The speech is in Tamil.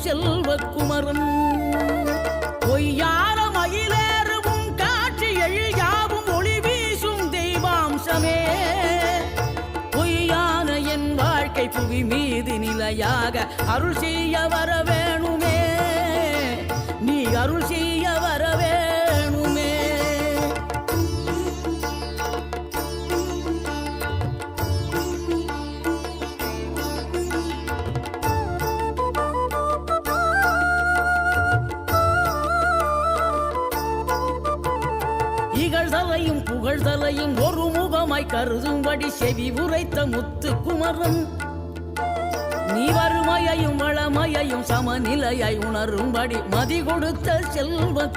செல்வ குமரன். பொய்யான மயிலேறும் காட்சி எழியாவும் ஒளி வீசும் தெய்வாம்சமே. பொய்யான என் வாழ்க்கை புவி மீது நிலையாக அருள் செய்ய வர வேணுமே. நீ அருள் செய்ய வர வேணுமே. இகழ்தலையும் புகழ்தலையும் ஒரு முகமாய் கருதும்படி செவி உரைத்த முத்து குமரன். நீ வறுமையையும் வளமையையும் சமநிலையை உணரும்படி மதி கொடுத்த செல்வ